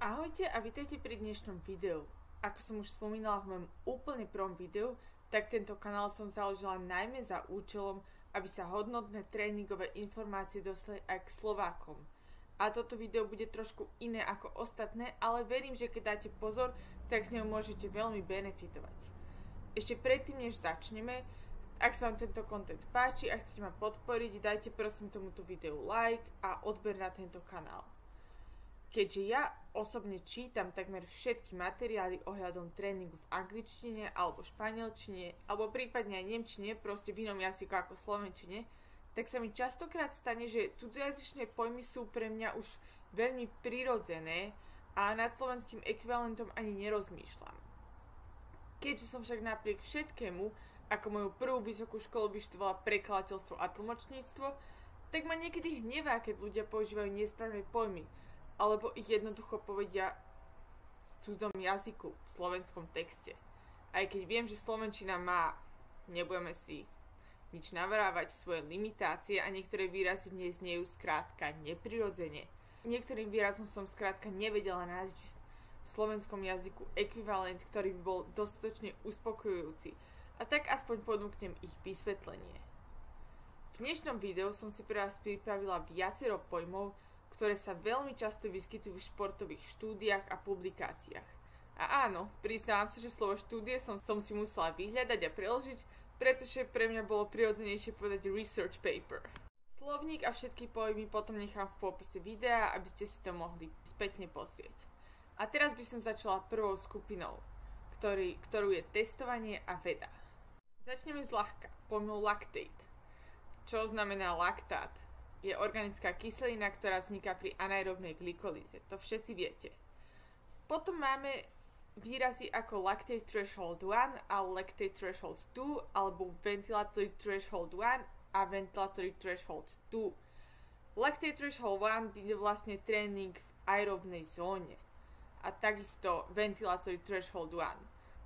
Ahojte a vítajte pri dnešnom videu. Ako som už spomínala v mojom úplne prvom videu, tak tento kanál som založila najmä za účelom, aby sa hodnotné tréningové informácie dostali aj k Slovákom. A toto video bude trošku iné ako ostatné, ale verím, že keď dáte pozor, tak z neho môžete veľmi benefitovať. Ešte predtým, než začneme, ak sa vám tento content páči a chcete ma podporiť, dajte prosím tomuto videu like a odber na tento kanál. Keďže ja osobne čítam takmer všetky materiály ohľadom tréningu v angličtine alebo španielčine, alebo prípadne aj nemčine, proste v inom jazyku ako slovenčine, tak sa mi častokrát stane, že cudzojazyčné pojmy sú pre mňa už veľmi prirodzené a nad slovenským ekvivalentom ani nerozmýšľam. Keďže som však napriek všetkému, ako moju prvú vysokú školu vyštudovala prekladateľstvo a tlmočníctvo, tak ma niekedy hnevá, keď ľudia používajú nesprávne pojmy, alebo ich jednoducho povedia v cudzom jazyku, v slovenskom texte. Aj keď viem, že slovenčina má, nebudeme si nič navrávať, svoje limitácie a niektoré výrazy v nej znejú skrátka neprirodzene. Niektorým výrazom som skrátka nevedela nájsť v slovenskom jazyku ekvivalent, ktorý by bol dostatočne uspokojujúci. A tak aspoň ponúknem ich vysvetlenie. V dnešnom videu som si pre vás pripravila viacero pojmov, ktoré sa veľmi často vyskytujú v športových štúdiách a publikáciách. A áno, priznávam sa, že slovo štúdie som si musela vyhľadať a preložiť, pretože pre mňa bolo prirodzenejšie povedať research paper. Slovník a všetky pojmy potom nechám v popise videa, aby ste si to mohli spätne pozrieť. A teraz by som začala prvou skupinou, ktorú je testovanie a veda. Začneme zľahka, pojmou lactate. Čo znamená laktát? Je organická kyselina, ktorá vzniká pri anaerobnej glykolíze. To všetci viete. Potom máme výrazy ako lactate threshold 1 a lactate threshold 2 alebo ventilatory threshold 1 a ventilatory threshold 2. Lactate threshold 1 je vlastne tréning v aerobnej zóne a takisto ventilatory threshold 1.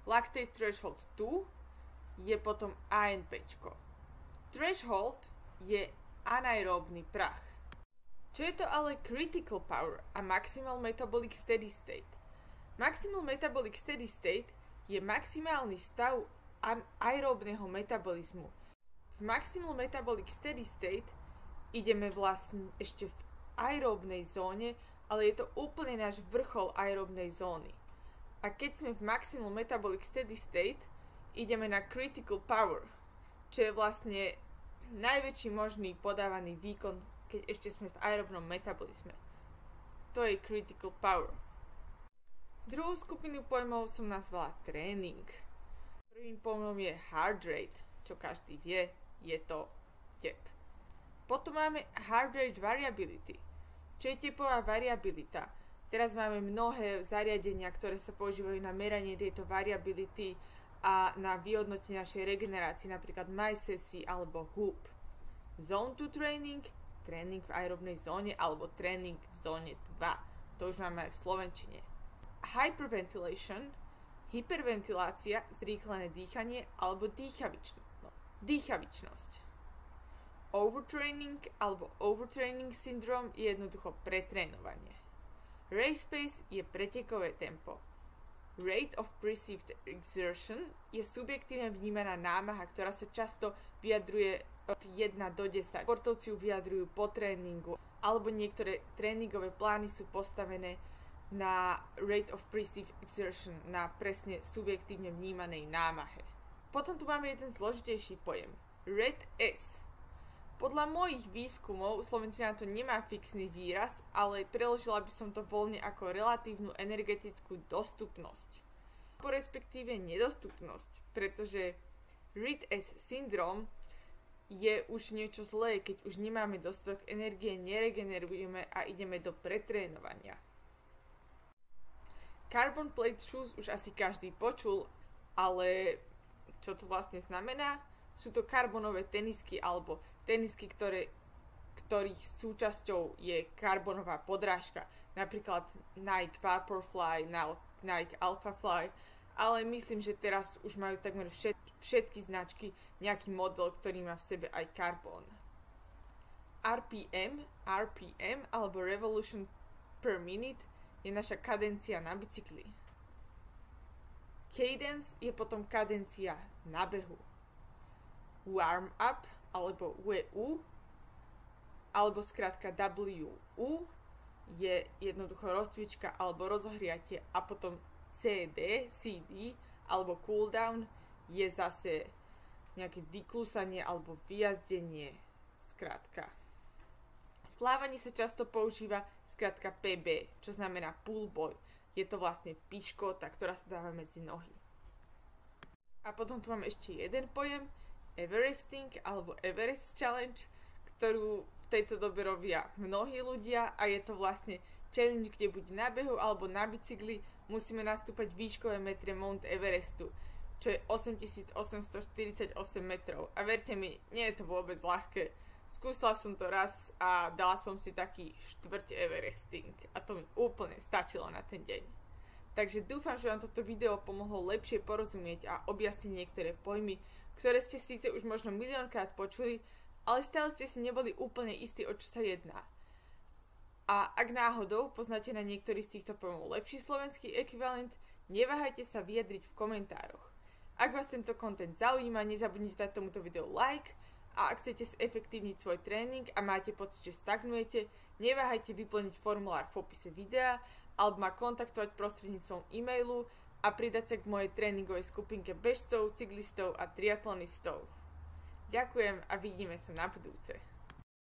Lactate threshold 2 je potom ANPčko. Threshold je anaeróbny prach. Čo je to ale critical power a maximal metabolic steady state? Maximal metabolic steady state je maximálny stav aeróbneho metabolizmu. V maximal metabolic steady state ideme vlastne ešte v aeróbnej zóne, ale je to úplne náš vrchol aeróbnej zóny. A keď sme v maximal metabolic steady state, ideme na critical power, čo je vlastne najväčší možný podávaný výkon, keď ešte sme v aerobnom metabolizme. To je critical power. Druhú skupinu pojmov som nazvala tréning. Prvým pojmom je heart rate, čo každý vie, je to tep. Potom máme heart rate variability, čo je tepová variabilita. Teraz máme mnohé zariadenia, ktoré sa používajú na meranie tejto variability a na vyhodnotenie našej regenerácie, napríklad MySESI alebo HOOP. Zone 2 training, tréning v aerobnej zóne alebo tréning v zóne 2. To už máme aj v slovenčine. Hyperventilation, hyperventilácia, zrýchlené dýchanie alebo dýchavičnosť. Overtraining alebo overtraining syndrome je jednoducho pretrénovanie. Race pace je pretekové tempo. Rate of perceived exertion je subjektívne vnímaná námaha, ktorá sa často vyjadruje od 1 do 10. Športovci ju vyjadrujú po tréningu, alebo niektoré tréningové plány sú postavené na rate of perceived exertion, na presne subjektívne vnímanej námahe. Potom tu máme jeden zložitejší pojem. RED-S. Podľa mojich výskumov slovenčina to nemá fixný výraz, ale preložila by som to voľne ako relatívnu energetickú dostupnosť. Po respektíve nedostupnosť, pretože RED-S syndrom je už niečo zlé, keď už nemáme dostatok energie, neregenerujeme a ideme do pretrénovania. Carbon plate shoes už asi každý počul, ale čo to vlastne znamená? Sú to karbonové tenisky alebo tenisky, ktorých súčasťou je karbonová podrážka. Napríklad Nike Vaporfly, Nike Alphafly, ale myslím, že teraz už majú takmer všetky značky nejaký model, ktorý má v sebe aj karbón. RPM alebo Revolution per Minute je naša kadencia na bicykli. Cadence je potom kadencia na behu. Warm up alebo WU alebo skrátka WU je jednoducho rozcvička alebo rozohriatie a potom CD alebo cooldown je zase nejaké vyklúsanie alebo vyjazdenie, skrátka. V plávaní sa často používa skrátka PB, čo znamená pull boy. Je to vlastne piškota, ktorá sa dáva medzi nohy. A potom tu mám ešte jeden pojem, Everesting alebo Everest Challenge, ktorú v tejto dobe robia mnohí ľudia a je to vlastne challenge, kde buď na behu alebo na bicykli musíme nastúpať výškové metre Mount Everestu, čo je 8848 metrov. A verte mi, nie je to vôbec ľahké. Skúsala som to raz a dala som si taký štvrť Everesting a to mi úplne stačilo na ten deň. Takže dúfam, že vám toto video pomohlo lepšie porozumieť a objasniť niektoré pojmy, ktoré ste síce už možno miliónkrát počuli, ale stále ste si neboli úplne istí, o čo sa jedná. A ak náhodou poznáte na niektorý z týchto pojmov lepší slovenský ekvivalent, neváhajte sa vyjadriť v komentároch. Ak vás tento content zaujíma, nezabudnite dať tomuto videu like a ak chcete zefektívniť svoj tréning a máte pocit, že stagnujete, neváhajte vyplniť formulár v popise videa alebo ma kontaktovať prostredníctvom e-mailu a pridať sa k mojej tréningovej skupinke bežcov, cyklistov a triatlonistov. Ďakujem a vidíme sa na budúce.